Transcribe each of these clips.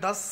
10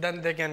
then they can.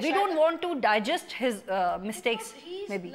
We don't want to digest his mistakes maybe.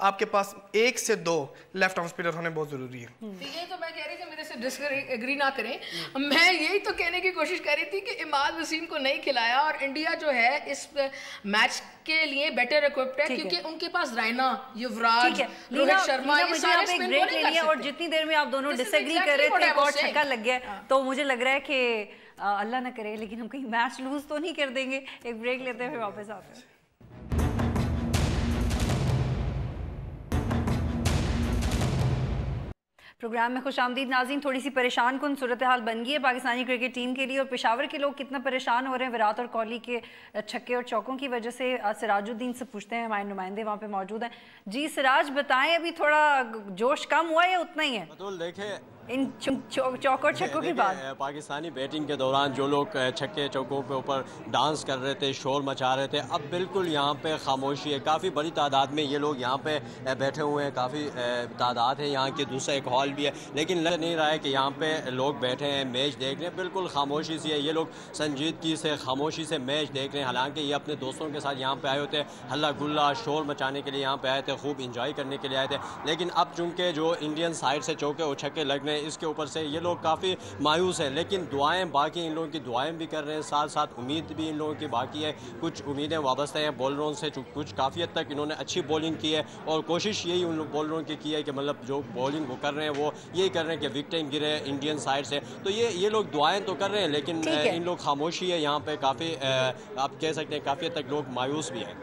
آپ کے پاس 1 سے 2 left arm spinner ہونے بہت ضروری ہے. یہ تو میں کہہ رہی تھی میرے سے ڈس ایگری نہ کریں, میں یہی تو کہنے کی کوشش کر رہی تھی کہ عماد وسیم کو نہیں کھلایا, اور انڈیا جو ہے اس میچ کے لیے بیٹر اکوپڈ ہے کیونکہ ان کے پاس رینا, یوراج, روہت شرما, یہ سارے اسپن بولنگ کر سکتے ہیں. اور جتنی دیر میں آپ دونوں ڈس ایگری کر رہے تھے ایک اور چھکا لگ گیا, تو مجھے لگ رہا ہے کہ اللہ نہ کرے لیکن ہم کہیں میچ لوز تو نہیں کر دیں گے. ایک بریک لیتے ہیں پھر واپس آتے ہیں. پروگرام میں خوش آمدید ناظرین. تھوڑی سی پریشان کن صورتحال بن گئی ہے پاکستانی کرکٹ ٹیم کے لیے, اور پشاور کے لوگ کتنا پریشان ہو رہے ہیں وراٹ اور کوہلی کے چھکے اور چوکوں کی وجہ سے. سراج الدین سے پوچھتے ہیں, ہمارے نمائندے وہاں پہ موجود ہیں. جی سراج بتائیں, ابھی تھوڑا جوش کم ہوا ہے یا اتنا ہی ہے دیکھیں ان چوک اور چھکوں کے بعد؟ پاکستانی بیٹنگ کے دوران جو لوگ چھکے چوکوں کے اوپر ڈانس کر رہے تھے, شور مچا رہے تھے, اب بالکل یہاں پہ خاموشی ہے. کافی بڑی تعداد میں یہ لوگ یہاں پہ بیٹھے ہوئے ہیں, کافی تعداد ہے یہاں کی, دوسرا ایک ہال بھی ہے, لیکن لگ نہیں رہا ہے کہ یہاں پہ لوگ بیٹھے ہیں میچ دیکھ رہے ہیں. بالکل خاموشی سی ہے, یہ لوگ سنجیدگی سے خاموشی سے میچ دیکھ رہے ہیں. حالانکہ یہ اپنے دوستوں کے ساتھ یہاں پہ آئے ہوتے, ہلا گلا شور مچانے کے لیے یہاں پہ آئے تھے, خوب انجوائے کرنے کے لیے آئے تھے. لیکن اب چونکہ جو انڈین سائڈ سے چوکے اور چھکے لگ رہے ہیں, اس کے اوپر سے یہ لوگ کافی مایوس ہیں. لیکن دعائیں باقی, ان لوگوں کی دعائیں بھی کر رہے ہیں, ساتھ ساتھ امید بھی ان لوگوں کی باقی ہے. کچھ امیدیں وابستہ ہیں بولروں سے, کچھ کافی حد تک انہوں نے اچھی بولنگ کی ہے, اور کوشش یہی ان بولروں کی ہے کہ مطلب جو بولنگ وہ کر رہے ہیں وہ یہی کر رہے ہیں کہ وکٹیں گرے انڈین سائڈ سے. تو یہ لوگ دعائیں تو کر رہے ہیں, لیکن ان لوگ خاموشی ہے یہاں پہ. کافی آپ کہہ سکتے ہیں کافی حد تک لوگ مایوس بھی ہیں.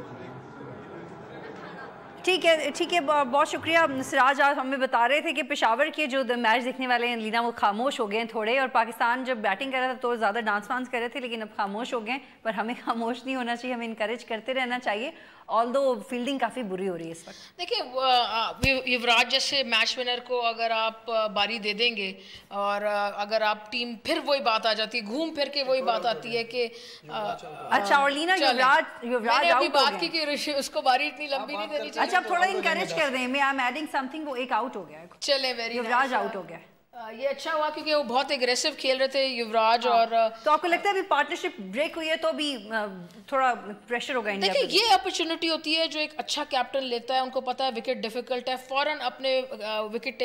ٹھیک ہے, بہت شکریہ سراج. آپ ہمیں بتا رہے تھے کہ پشاور کے جو میچ دیکھنے والے ہیں لینا, وہ خاموش ہو گئے ہیں تھوڑے, اور پاکستان جب بیٹنگ کر رہا تھا تو زیادہ ڈانس وانس کر رہے تھے, لیکن اب خاموش ہو گئے ہیں. پر ہمیں خاموش نہیں ہونا چاہیے, ہمیں انکریج کرتے رہنا چاہیے, آلدو فیلڈنگ کافی بری ہو رہی ہے اس وقت. دیکھیں یوراج جیسے میچ ونر کو اگر آپ باری دے دیں گے, اور اگر آپ ٹیم پھر وہی بات آ جاتی ہے, گھوم پھر کے وہی بات آتی ہے کہ اچھا, اور لینا یوراج ابھی بات کی کہ اس کو باری اتنی لمبی نہیں دینی چاہیے. اچھا, تھوڑا انکریج کر دیں, میں I am adding some thing, وہ ایک آؤٹ ہو گیا ہے. چلے ویری یوراج آؤٹ ہو گیا. یہ اچھا ہوا کیونکہ وہ بہت اگریسو کھیل رہے تھے یوراج. اور تو آپ کو لگتا ہے ابھی پارٹنرشپ بریک ہوئی ہے تو ابھی تھوڑا پریشر ہوگا انڈیا پہ؟ دیکھیں یہ اپرچونٹی ہوتی ہے جو ایک اچھا کیپٹن لیتا ہے, ان کو پتا ہے وکٹ ڈیفیکلٹ ہے, فوراً اپنے وکٹ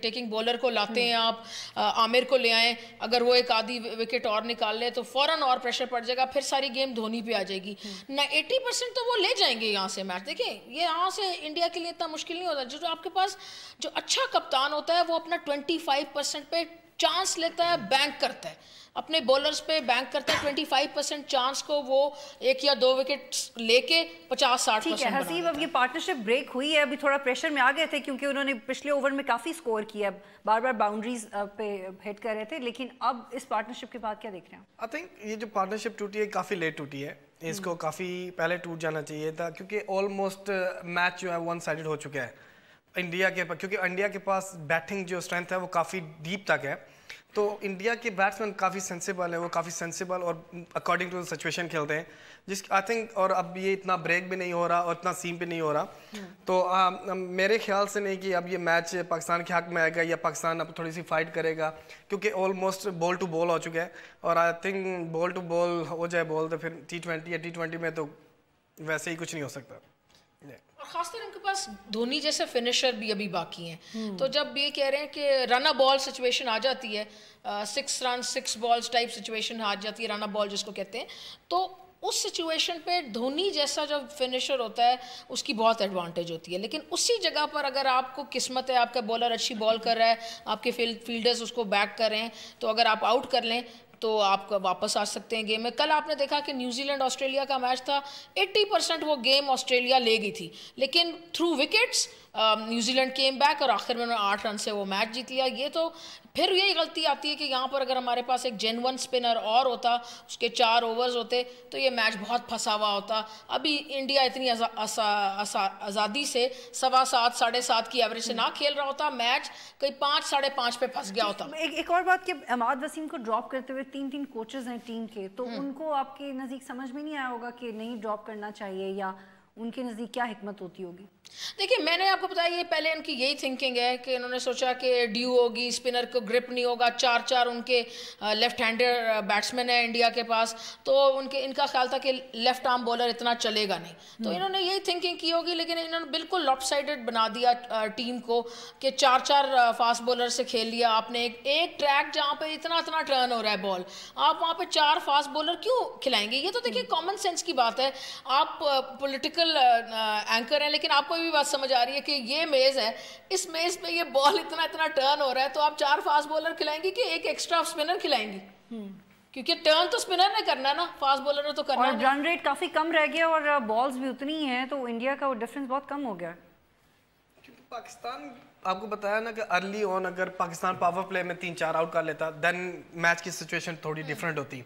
ٹیکنگ بولر کو لاتے ہیں. آپ عامر کو لے آئیں, اگر وہ ایک آدھی وکٹ اور نکال لے تو فوراً اور پریشر پڑ جائے گا, پھر ساری گیم دھونی پہ آ جائے گی. 80% تو وہ لے جائیں گے یہاں سے میچ. دیکھیں یہ یہاں سے انڈیا کے لیے اتنا مشکل نہیں ہوتا. جو آپ کے پاس جو اچھا کپتان ہوتا ہے وہ اپنا 25% پہ چانس لیتا ہے, بینک کرتا ہے, اپنے بولرز پہ بینک کرتا ہے. 25% چانس کو وہ 1 یا 2 وکٹ لے کے 50-60%. ٹھیک ہے حسیب, اب یہ پارٹنرشپ بریک ہوئی ہے, ابھی تھوڑا پریشر میں آ گئے تھے کیونکہ انہوں نے پچھلے اوور میں کافی سکور کیا, بار بار باؤنڈریز پہ ہٹ کر رہے تھے, لیکن اب اس پارٹنرشپ کے بعد کیا دیکھ رہے ہیں؟ آئی تھنک یہ جو پارٹنرشپ ٹوٹی ہے کافی لیٹ ٹوٹی ہے, اس کو کافی پہلے ٹوٹ جانا چاہیے تھا, کیونکہ آلموسٹ میچ جو ہے 1 سائڈڈ ہو چکا ہے انڈیا کے پاس, کیونکہ انڈیا کے پاس بیٹنگ جو اسٹرینتھ ہے وہ کافی ڈیپ تک ہے. تو انڈیا کے بیٹسمین کافی سینسیبل ہیں, وہ کافی سینسیبل اور اکارڈنگ ٹو سچویشن کھیلتے ہیں, جس آئی تھنک, اور اب یہ اتنا بریک بھی نہیں ہو رہا اور اتنا سیم بھی نہیں ہو رہا. تو میرے خیال سے نہیں کہ اب یہ میچ پاکستان کے حق میں آئے گا یا پاکستان اب تھوڑی سی فائٹ کرے گا, کیونکہ آلموسٹ بال ٹو بال ہو چکا ہے. اور آئی تھنک بال ٹو بال ہو جائے بال تو پھر T20 یا T20 میں تو ویسے ہی کچھ نہیں ہو سکتا. خاص طور ان کے پاس دھونی جیسے فنشر بھی ابھی باقی ہیں, تو جب یہ کہہ رہے ہیں کہ رن بال سچویشن آ جاتی ہے, 6 رن 6 بالز ٹائپ سچویشن آ جاتی ہے, رن بال جس کو کہتے ہیں, تو اس سچویشن پہ دھونی جیسا جب فنشر ہوتا ہے اس کی بہت ایڈوانٹیج ہوتی ہے. لیکن اسی جگہ پر اگر آپ کو قسمت ہے, آپ کا بولر اچھی بال کر رہا ہے, آپ کے فیلڈرز اس کو بیک کر رہے ہیں, تو اگر آپ آؤٹ کر لیں تو آپ واپس آ سکتے ہیں گیم میں. کل آپ نے دیکھا کہ نیوزی لینڈ آسٹریلیا کا میچ تھا, 80% وہ گیم آسٹریلیا لے گئی تھی, لیکن through wickets New Zealand came back اور آخر میں انہوں نے 8 رن سے وہ میچ جیت لیا. یہ تو پھر یہی غلطی آتی ہے کہ یہاں پر اگر ہمارے پاس ایک جینون اسپنر اور ہوتا, اس کے 4 اوورز ہوتے, تو یہ میچ بہت پھنسا ہوا ہوتا. ابھی انڈیا اتنی آزادی سے 7.25 7.5 کی ایوریج سے نہ کھیل رہا ہوتا, میچ کہیں 5 5.5 پہ پھنس گیا ہوتا. ایک اور بات کہ عماد وسیم کو ڈراپ کرتے ہوئے 3 کوچز ہیں ٹیم کے, تو ان کو آپ کے نزدیک سمجھ میں نہیں آیا ہوگا کہ نہیں ڈراپ کرنا چاہیے, یا ان کے نزدیک کیا حکمت ہوتی ہوگی؟ دیکھیے میں نے آپ کو بتایا یہ پہلے ان کی یہی تھنکنگ ہے کہ انہوں نے سوچا کہ ڈیو ہوگی, اسپنر کو گرپ نہیں ہوگا, 4 ان کے لیفٹ ہینڈر بیٹسمین ہیں انڈیا کے پاس, تو ان کا خیال تھا کہ لیفٹ آرم بولر اتنا چلے گا نہیں, تو انہوں نے یہی تھنکنگ کی ہوگی, لیکن انہوں نے بالکل لاپ سائڈڈ بنا دیا ٹیم کو کہ 4 فاسٹ بولر سے کھیل لیا آپ نے. ایک ٹریک جہاں پہ اتنا ٹرن ہو رہا ہے بال, آپ وہاں پہ 4 فاسٹ بولر کیوں کھلائیں گے؟ یہ تو دیکھیے کامن سینس کی بات ہے. آپ پولیٹیکل اینکر ہیں, لیکن آپ کو بھی بات سمجھ آ رہی ہے کہ یہ میز ہے, اس میز پہ یہ بال اتنا ٹرن ہو رہا ہے, تو آپ 4 فاسٹ بولر کھلائیں گے کہ ایک ایکسٹرا اسپنر کھلائیں گے؟ کیونکہ ٹرن تو اسپنر نے کرنا ہے نا, فاسٹ بولر نے تو کرنا ہے. اور رن ریٹ کافی کم رہ گیا اور بالز بھی اتنی ہی ہیں, تو انڈیا کا وہ ڈفرینس بہت کم ہو گیا. کیونکہ پاکستان آپ کو بتایا نا کہ ارلی آن اگر پاکستان پاور پلے میں 3-4 آؤٹ کر لیتا دین میچ کی سچویشن تھوڑی ڈفرینٹ ہوتی.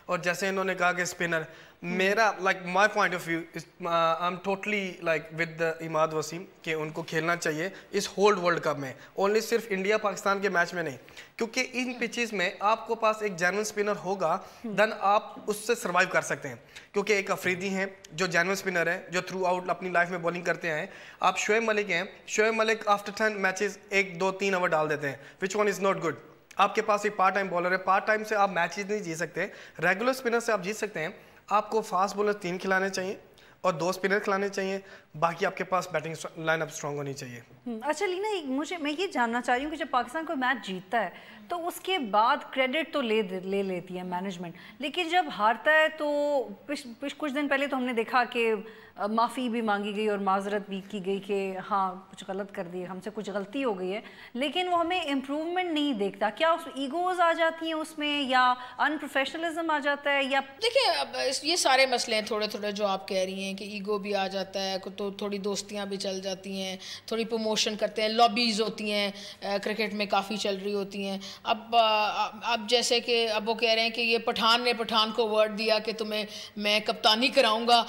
اور جیسے انہوں نے کہا کہ اسپنر, میرا like my point of view I am totally like with Imad Wasim کہ ان کو کھیلنا چاہیے اس ہولڈ ورلڈ کپ میں, اونلی صرف انڈیا پاکستان کے میچ میں نہیں, کیونکہ ان پچز میں آپ کو پاس ایک جینوئن اسپنر ہوگا دین آپ اس سے سروائیو کر سکتے ہیں. کیونکہ ایک افریدی ہیں جو جینوئن اسپنر ہے, جو تھرو آؤٹ اپنی لائف میں بولنگ کرتے ہیں. آپ شعیب ملک ہیں, Shoaib Malik after 10 matches 1-2-3 over ڈال دیتے ہیں, which one is not good. آپ کے پاس ایک پارٹ ٹائم بالر ہے, پارٹ ٹائم سے آپ میچز نہیں جیت سکتے, ریگولر اسپنر سے آپ جیت سکتے ہیں. آپ کو فاسٹ بولر 3 کھلانے چاہیے اور 2 اسپنر کھلانے چاہیے, باقی آپ کے پاس بیٹنگ لائن اپ اسٹرانگ ہونی چاہیے. اچھا لینا, میں یہ جاننا چاہ رہی ہوں کہ جب پاکستان کوئی میچ جیتتا ہے تو اس کے بعد کریڈٹ تو لے لیتی ہے مینجمنٹ, لیکن جب ہارتا ہے تو کچھ دن پہلے تو ہم نے دیکھا کہ معافی بھی مانگی گئی اور معذرت بھی کی گئی کہ ہاں کچھ غلط کر دیے, ہم سے کچھ غلطی ہو گئی ہے, لیکن وہ ہمیں امپروومنٹ نہیں دیکھتا. کیا اس ایگوز آ جاتی ہیں اس میں, یا ان پروفیشنلزم آ جاتا ہے؟ یا دیکھیں اب یہ سارے مسئلے ہیں تھوڑے جو آپ کہہ رہی ہیں کہ ایگو بھی آ جاتا ہے, تو تھوڑی دوستیاں بھی چل جاتی ہیں, تھوڑی پروموشن کرتے ہیں, لابیز ہوتی ہیں کرکٹ میں کافی چل رہی ہوتی ہیں. اب جیسے کہ اب وہ کہہ رہے ہیں کہ یہ پٹھان کو ورڈ دیا کہ تمہیں میں کپتانی کراؤں گا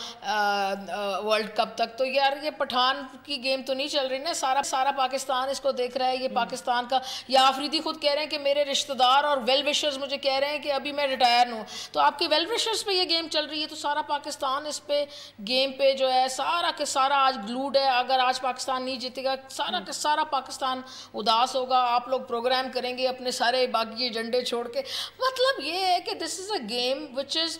ورلڈ کپ تک, تو یار یہ پٹھان کی گیم تو نہیں چل رہی نا, سارا پاکستان اس کو دیکھ رہا ہے, یہ پاکستان کا. یا آفریدی خود کہہ رہے ہیں کہ میرے رشتہ دار اور ویل وشرز مجھے کہہ رہے ہیں کہ ابھی میں ریٹائر ہوں, تو آپ کے ویل وشرز پہ یہ گیم چل رہی ہے, تو سارا پاکستان اس پہ گیم پہ جو ہے سارا کے سارا آج گلوڈ ہے. اگر آج پاکستان نہیں جیتے گا سارا کے سارا پاکستان اداس ہوگا, آپ لوگ پروگرام کریں گے اپنے سارے باقی ایجنڈے چھوڑ کے. مطلب یہ ہے کہ this is a game which is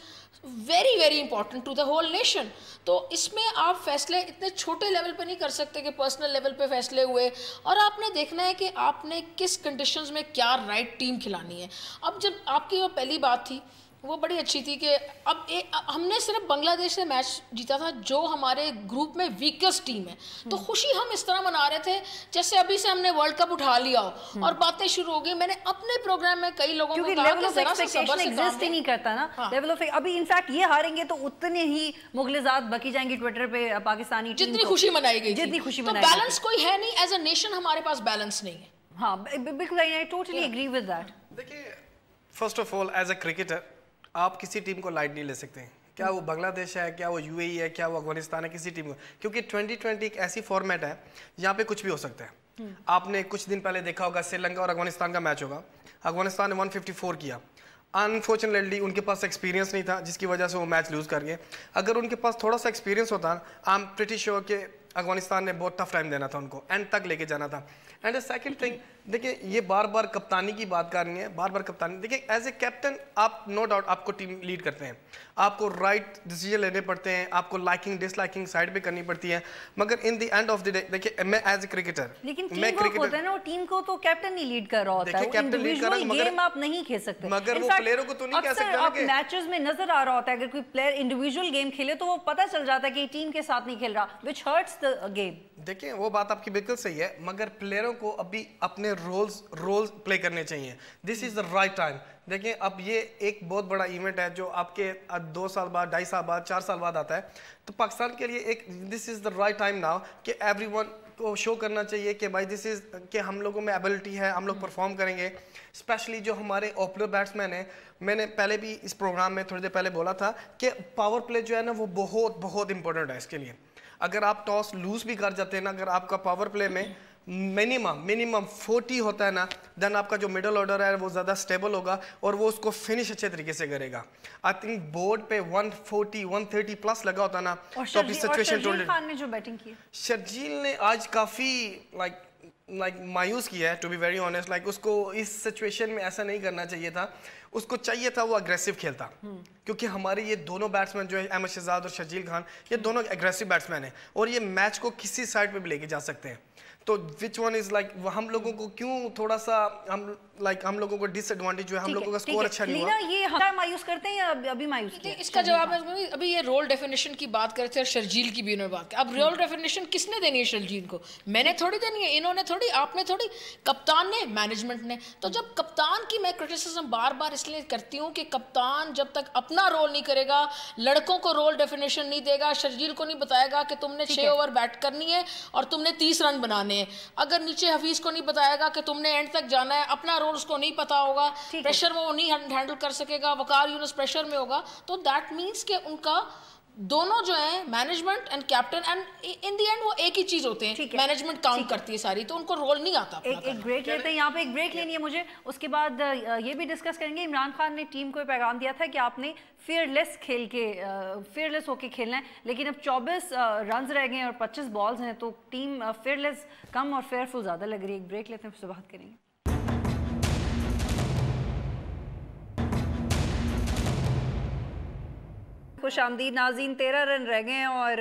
very very important to the whole nation. تو اس میں آپ فیصلے اتنے چھوٹے لیول پہ نہیں کر سکتے کہ پرسنل لیول پہ فیصلے ہوئے, اور آپ نے دیکھنا ہے کہ آپ نے کس کنڈیشنز میں کیا رائٹ ٹیم کھلانی ہے. اب جب آپ کی وہ پہلی بات تھی وہ بڑی اچھی تھی کہ اب ہم نے صرف بنگلہ دیش سے میچ جیتا تھا جو ہمارے گروپ میں ویکسٹ ٹیم ہے, تو خوشی ہم اس طرح منا رہے تھے جیسے ابھی سے ہم نے ورلڈ کپ اٹھا لیا ہو, اور باتیں شروع ہو گئی. میں نے اپنے پروگرام میں کئی لوگوں کو کہا کہ ذرا سا صبر سے کام لیں. نہیں کرتا نا لیول آف, ابھی انفیکٹ یہ ہاریں گے تو اتنے ہی مغلزات بکی جائیں گے ٹویٹر پہ پاکستانی ٹیم جتنی خوشی منائی گئی, جتنی خوشی تو بیلنس کوئی ہے نہیں. ایز اے نیشن ہمارے پاس بیلنس نہیں ہے. ہاں بالکل, I totally agree with that. دیکھیے first of all as a cricketer آپ کسی ٹیم کو لائٹ نہیں لے سکتے, کیا وہ بنگلہ دیش ہے, کیا وہ UAE ہے, کیا وہ افغانستان ہے, کسی ٹیم کو, کیونکہ 2020 ایک ایسی فارمیٹ ہے جہاں پہ کچھ بھی ہو سکتا ہے. آپ نے کچھ دن پہلے دیکھا ہوگا سری لنکا اور افغانستان کا میچ ہوگا, افغانستان نے 154 کیا. انفارچونیٹلی ان کے پاس ایکسپیرینس نہیں تھا جس کی وجہ سے وہ میچ لوز کر گئے. اگر ان کے پاس تھوڑا سا ایکسپیرینس ہوتا, آئی ایم پریٹی شیور کہ افغانستان نے بہت ٹف ٹائم دینا تھا ان کو, اینڈ تک لے کے جانا تھا. اینڈ اے سیکنڈ تھنگ, دیکھیں یہ بار بار کپتانی کی بات کر رہی ہیں, بار بار کپتانی. دیکھیں ایز اے کیپٹن آپ نو ڈاؤٹ آپ کو ٹیم لیڈ کرتے ہیں, آپ کو رائٹ ڈیسیجن لینے پڑتے ہیں, آپ کو لائکنگ ڈس لائکنگ سائڈ پہ کرنی پڑتی ہے, مگر in the end of the day دیکھیں میں ایز اے کرکٹر, لیکن ٹیم ہوتا ہے نا, ٹیم کو تو کیپٹن نہیں لیڈ کر رہا ہوتا ہے, انڈیویجول گیم آپ نہیں کھیل سکتے. مگر وہ پلیئروں کو تو نہیں کہہ سکتے نا کہ میچز میں نظر آ رہا ہوتا ہے اگر کوئی پلیئر انڈیویجول گیم کھیلے تو وہ پتہ چل جاتا ہے کہ ٹیم کے ساتھ نہیں کھیل رہا, which hurts the game. دیکھیں وہ بات آپ کی بالکل صحیح ہے, مگر پلیئروں کو ابھی اپنے رولز پلے کرنے چاہیے. دس از دا رائٹ ٹائم. دیکھیں اب یہ ایک بہت بڑا ایونٹ ہے جو آپ کے 2 سال بعد, 2.5 سال بعد, 4 سال بعد آتا ہے, تو پاکستان کے لیے ایک دس از دا رائٹ ٹائم ناؤ کہ ایوری ون کو شو کرنا چاہیے کہ بھائی دس از کہ ہم لوگوں میں ایبلٹی ہے, ہم لوگ پرفارم کریں گے. اسپیشلی جو ہمارے اوپنر بیٹسمین ہیں, میں نے پہلے بھی اس پروگرام میں تھوڑی دیر پہلے بولا تھا کہ پاور پلے جو ہے نا وہ بہت بہت امپورٹنٹ ہے اس کے لیے. اگر آپ ٹاس لوز بھی کر جاتے ہیں نا, اگر آپ کا پاور پلے میں منیمم 40 ہوتا ہے نا, دین آپ کا جو مڈل آرڈر ہے وہ زیادہ اسٹیبل ہوگا اور وہ اس کو فنش اچھے طریقے سے کرے گا. آئی تھنک بورڈ پہ 140 130 پلس لگا ہوتا نا. شرجیل خان نے جو بیٹنگ کی, شرجیل نے آج کافی لائک مایوس کیا ہے to be very honest. Like اس کو اس سچویشن میں ایسا نہیں کرنا چاہیے تھا, اس کو چاہیے تھا وہ اگریسو کھیلتا, کیونکہ ہمارے یہ دونوں بیٹسمین جو ہے احمد شہزاد اور شرجیل خان, یہ دونوں اگریسو بیٹسمین ہیں اور یہ میچ کو کسی سائڈ پہ بھی لے کے جا سکتے ہیں. تو وچ ون از لائک ہم لوگوں کو کیوں تھوڑا سا ہم لوگوں کو ڈس ایڈوانٹیج جو ہے, ہم لوگوں کا سکور اچھا نہیں ہوا. یہ ہم مایوس کرتے ہیں یا ابھی مایوس کیا؟ اس کا جواب ہے ابھی یہ رول ڈیفینیشن کی بات کرتے ہیں اور شرجیل کی بھی انہوں نے بات کی. اب رول ڈیفینیشن کس نے دینی ہے شرجیل کو؟ میں نے تھوڑی دینی ہے, انہوں نے تھوڑی, آپ نے تھوڑی, کپتان نے, مینجمنٹ نے. تو جب کپتان کی میں کرٹیسزم بار بار اس لیے کرتی ہوں کہ کپتان جب تک اپنا رول نہیں کرے گا, لڑکوں کو رول ڈیفینیشن نہیں دے گا, شرجیل کو نہیں بتائے گا کہ تم نے 6 اوور بیٹ کرنی ہے اور تم نے 30 رن بنانے ہیں, اگر نیچے حفیظ کو نہیں بتائے گا کہ تم نے اینڈ تک جانا ہے, اپنا رول اس کو نہیں پتا ہوگا, پریشر میں وہ نہیں ہینڈل کر سکے گا, وقار یونس پریشر میں ہوگا, تو دیٹ مینس کہ ان کا دونوں جو ہیں management and captain and in the and وہ ایک ہی چیز ہوتے ہیں, مینجمنٹ کاؤنٹ کرتی ہے ساری, تو ان کو رول نہیں آتا. ایک بریک لیتے ہیں, یہاں پہ ایک بریک لینی ہے مجھے, اس کے بعد یہ بھی ڈسکس کریں گے. عمران خان نے ٹیم کو پیغام دیا تھا کہ آپ نے فیئرلیس ہو کے کھیلنا ہے, لیکن اب 24 رنز رہ گئے ہیں اور 25 بالز ہیں, تو ٹیم فیئرلیس کم اور فیئرفل زیادہ لگ رہی ہے. ایک بریک لیتے ہیں, پھر سے بات کریں گے. خوش آمدید ناظرین. 13 رن رہ گئے ہیں اور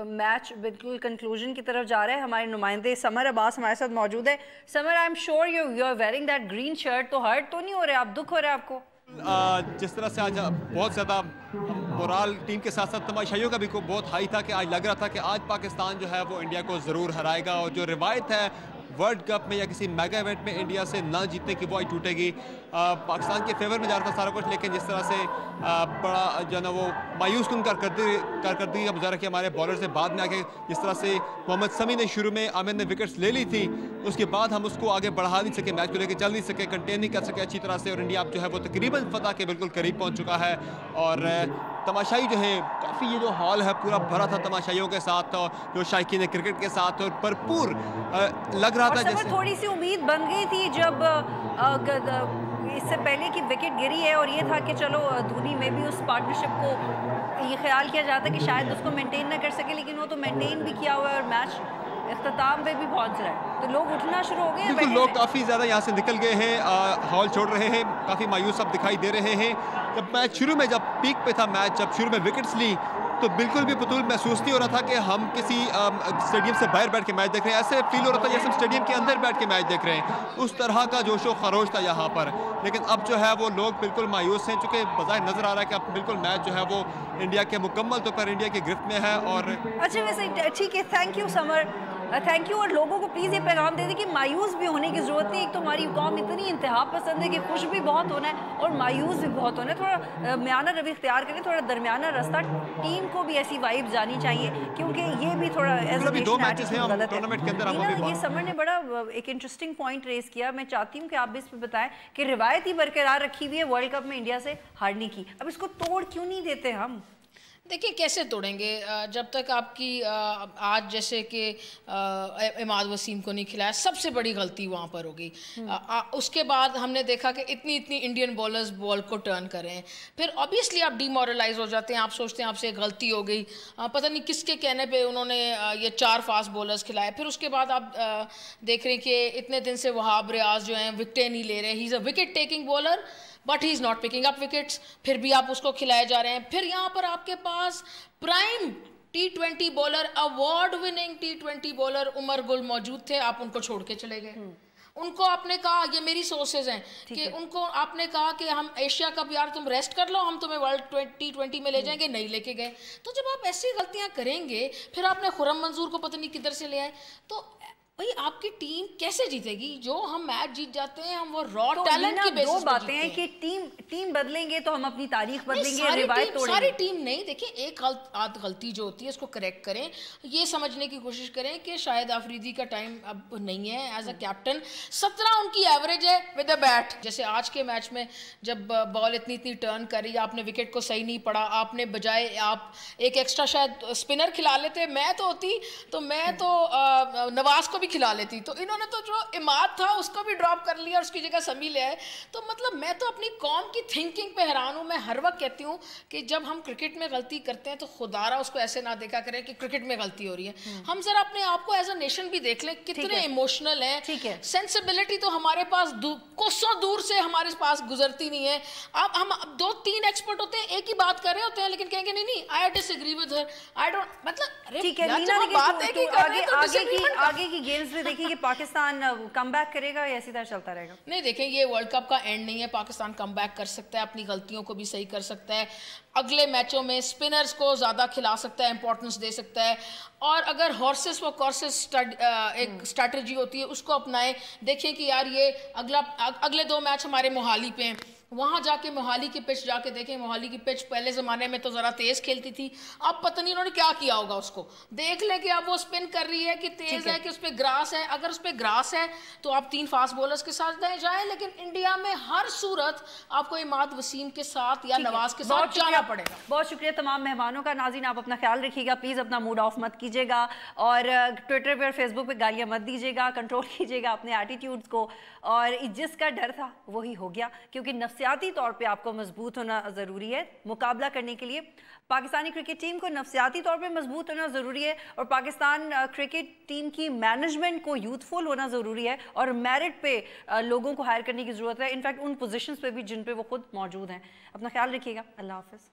میچ بالکل کنکلوژن کی طرف جا رہا ہے. ہمارے نمائندے سمر عباس ہمارے ساتھ موجود ہے. Samar, I am sure you are wearing that green shirt, تو ہرٹ تو نہیں ہو رہا, آپ دکھ ہو رہا ہے آپ کو؟ جس طرح سے آج بہت زیادہ مورال ٹیم کے ساتھ ساتھ تماشائیوں کا بھی بہت ہائی تھا کہ آج لگ رہا تھا کہ آج پاکستان جو ہے وہ انڈیا کو ضرور ہرائے گا, اور جو روایت ہے ورلڈ کپ میں یا کسی میگا ایونٹ میں انڈیا سے نہ جیتنے کی وہ آج ٹوٹے گی. پاکستان کے فیور میں جا رہا تھا سارا کچھ, لیکن جس طرح سے بڑا جو ہے نا وہ مایوس کن کارکردگی کا مظاہرہ کیا ہمارے بالر سے بعد میں آ کے, جس طرح سے محمد سمیع نے شروع میں عامر نے وکٹس لے لی تھی, اس کے بعد ہم اس کو آگے بڑھا نہیں سکے, میچ کو لے کے چل نہیں سکے, کنٹین نہیں کر سکے اچھی طرح سے, اور انڈیا اب جو ہے وہ تقریباً فتح کے بالکل قریب پہنچ چکا ہے. اور تماشائی جو ہے کافی, یہ جو ہال ہے پورا بھرا تھا تماشائیوں کے ساتھ, جو شائقین کرکٹ کے ساتھ, اور بھرپور لگ رہا تھا. جیسے تھوڑی سی امید بن گئی تھی جب اس سے پہلے کی وکٹ گری ہے, اور یہ تھا کہ چلو دھونی میں بھی اس پارٹنرشپ کو یہ خیال کیا جاتا ہے کہ شاید اس کو مینٹین نہ کر سکے, لیکن وہ تو مینٹین بھی کیا ہوا ہے اور میچ اختتام پہ بھی پہنچ رہا ہے. تو لوگ اٹھنا شروع ہو گئے ہیں, بالکل لوگ کافی زیادہ یہاں سے نکل گئے ہیں, ہال چھوڑ رہے ہیں, کافی مایوس اب دکھائی دے رہے ہیں. جب میچ شروع میں, جب پیک پہ تھا میچ, جب شروع میں وکٹس لی, تو بالکل بھی بطول محسوس نہیں ہو رہا تھا کہ ہم کسی اسٹیڈیم سے باہر بیٹھ کے میچ دیکھ رہے ہیں. ایسے فیل ہو رہا تھا جیسے ہم اسٹیڈیم کے اندر بیٹھ کے میچ دیکھ رہے ہیں, اس طرح کا جوش و خروش تھا یہاں پر. لیکن اب جو ہے وہ لوگ بالکل مایوس ہیں, چونکہ بظاہر نظر آ رہا ہے کہ اب بالکل میچ جو ہے وہ انڈیا کے مکمل طور پر انڈیا کی گرفت میں ہے. اور اچھا ویسے ٹھیک ہے, thank you Samar, thank you. اور لوگوں کو پلیز یہ پیغام دے دیں کہ مایوس بھی ہونے کی ضرورت نہیں. ایک تو ہماری قوم اتنی انتہا پسند ہے کہ خوش بھی بہت ہونا ہے اور مایوس بھی بہت ہونا ہے. تھوڑا میانہ روی اختیار کریں, تھوڑا درمیانہ رستہ. ٹیم کو بھی ایسی وائب جانی چاہیے, کیونکہ یہ بھی تھوڑا یہ سمر نے بڑا ایک انٹرسٹنگ پوائنٹ ریز کیا. میں چاہتی ہوں کہ آپ بھی اس پہ بتائیں کہ روایت ہی برقرار رکھی ہوئی ہے ورلڈ کپ میں انڈیا سے ہارنے کی, اب اس کو توڑ کیوں نہیں دیتے ہم؟ دیکھیں کیسے توڑیں گے جب تک آپ کی آج جیسے کہ عماد وسیم کو نہیں کھلایا, سب سے بڑی غلطی وہاں پر ہوگی. اس کے بعد ہم نے دیکھا کہ اتنی انڈین بولرز بال کو ٹرن کر رہے ہیں, پھر اوبیسلی آپ ڈی مورلائز ہو جاتے ہیں, آپ سوچتے ہیں آپ سے غلطی ہو گئی, پتہ نہیں کس کے کہنے پہ انہوں نے یہ 4 فاسٹ بولرز کھلائے. پھر اس کے بعد آپ دیکھ رہے ہیں کہ اتنے دن سے وہاب ریاض جو ہیں وکٹیں نہیں لے رہے, he is a wicket taking bowler but he is not picking up wickets, پھر بھی آپ اس کو کھلائے جا رہے ہیں. پھر یہاں پر آپ کے پاس prime T20 bowler, award winning T20 bowler Umar Gul موجود تھے, آپ ان کو چھوڑ کے چلے گئے. ان کو آپ نے کہا, یہ میری سورسز ہیں, کہ ان کو آپ نے کہا کہ ہم ایشیا کپ یار تم ریسٹ کر لو, ہم تمہیں ورلڈ T20 میں لے جائیں گے, نہیں لے کے گئے. تو جب آپ ایسی غلطیاں کریں گے, پھر آپ نے خرم منظور کو پتہ نہیں کدھر سے لے آئے, تو بھئی آپ کی ٹیم کیسے جیتے گی؟ جو ہم میچ جیت جاتے ہیں ہم وہ را ٹیلنٹ کی بیسس پر جیتے ہیں. دو باتیں ہیں کہ ٹیم بدلیں گے تو ہم اپنی تاریخ بدلیں گے, روایت توڑیں گے. ساری ٹیم نہیں, دیکھیں ایک غلطی جو ہوتی ہے اس کو کریکٹ کریں, یہ سمجھنے کی کوشش کریں کہ شاہد آفریدی کا ٹائم اب نہیں ہے ایز اے کیپٹن. 17 ان کی ایوریج ہے ود اے بیٹ. جیسے آج کے میچ میں جب بال اتنی ٹرن کری, آپ نے وکٹ کو صحیح نہیں پڑا, آپ نے بجائے آپ ایک ایکسٹرا شاید اسپنر کھلا لیتے, میں تو ہوتی تو میں تو نواز کو بھی کھلا لیتی. تو انہوں نے تو جو اماد تھا اس کو بھی ڈراپ کر لیا اور اس کی جگہ سمی لے آئے. تو مطلب میں تو اپنی قوم کی تھنکنگ پہ حیران ہوں. میں ہر وقت کہتی ہوں کہ جب ہم کرکٹ میں غلطی کرتے ہیں تو خدا را اس کو ایسے نہ دیکھا کریں کہ کرکٹ میں غلطی ہو رہی ہے. ہم ذرا اپنے آپ کو ایز اے نیشن بھی دیکھ لیں کتنے ایموشنل ہیں. سینسیبلٹی تو ہمارے پاس کوسوں دور سے ہمارے پاس گزرتی نہیں ہے. اب ہم 2-3 ایکسپرٹ ہوتے ہیں ایک ہی بات کر رہے ہوتے ہیں لیکن کہیں گے نہیں I disagree with her I don't مطلب ٹھیک ہے. آگے کی گیمز میں دیکھیں کہ پاکستان کم بیک کرے گا یا اسی طرح چلتا رہے گا؟ نہیں دیکھیں یہ ورلڈ کپ کا اینڈ نہیں ہے. پاکستان کم بیک کر سکتا ہے, اپنی غلطیوں کو بھی صحیح کر سکتا ہے, اگلے میچوں میں اسپنرز کو زیادہ کھلا سکتا ہے, امپورٹنس دے سکتا ہے. اور اگر ہارسز فار کورسز ایک اسٹریٹجی ہوتی ہے اس کو اپنائیں. دیکھیں کہ یار یہ اگلے 2 میچ ہمارے موہالی پہ ہیں, وہاں جا کے موہالی کی پچ جا کے دیکھیں. موہالی کی پچ پہلے زمانے میں تو ذرا تیز کھیلتی تھی, اب پتہ نہیں انہوں نے کیا کیا ہوگا. اس کو دیکھ لیں کہ اب وہ اسپن کر رہی ہے کہ تیز ہے کہ اس پہ گراس ہے. اگر اس پہ گراس ہے تو آپ 3 فاسٹ بولرز کے ساتھ جائیں, لیکن انڈیا میں ہر صورت آپ کو اماد وسیم کے ساتھ یا نواز کے ساتھ جانا پڑے گا. بہت شکریہ تمام مہمانوں کا. ناظرین آپ اپنا خیال رکھیے گا, پلیز اپنا موڈ آف مت کیجیے گا اور ٹویٹر پہ اور فیس بک پہ گالیاں مت دیجیے گا. کنٹرول کیجیے گا اپنے ایٹیٹیوڈز کو. اور جس کا ڈر تھا وہی ہو گیا, کیونکہ نفسیاتی طور پہ آپ کو مضبوط ہونا ضروری ہے مقابلہ کرنے کے لیے. پاکستانی کرکٹ ٹیم کو نفسیاتی طور پہ مضبوط ہونا ضروری ہے اور پاکستان کرکٹ ٹیم کی مینجمنٹ کو یوتھفل ہونا ضروری ہے اور میرٹ پہ لوگوں کو ہائر کرنے کی ضرورت ہے, انفیکٹ ان پوزیشنز پہ بھی جن پہ وہ خود موجود ہیں. اپنا خیال رکھیے گا. اللہ حافظ.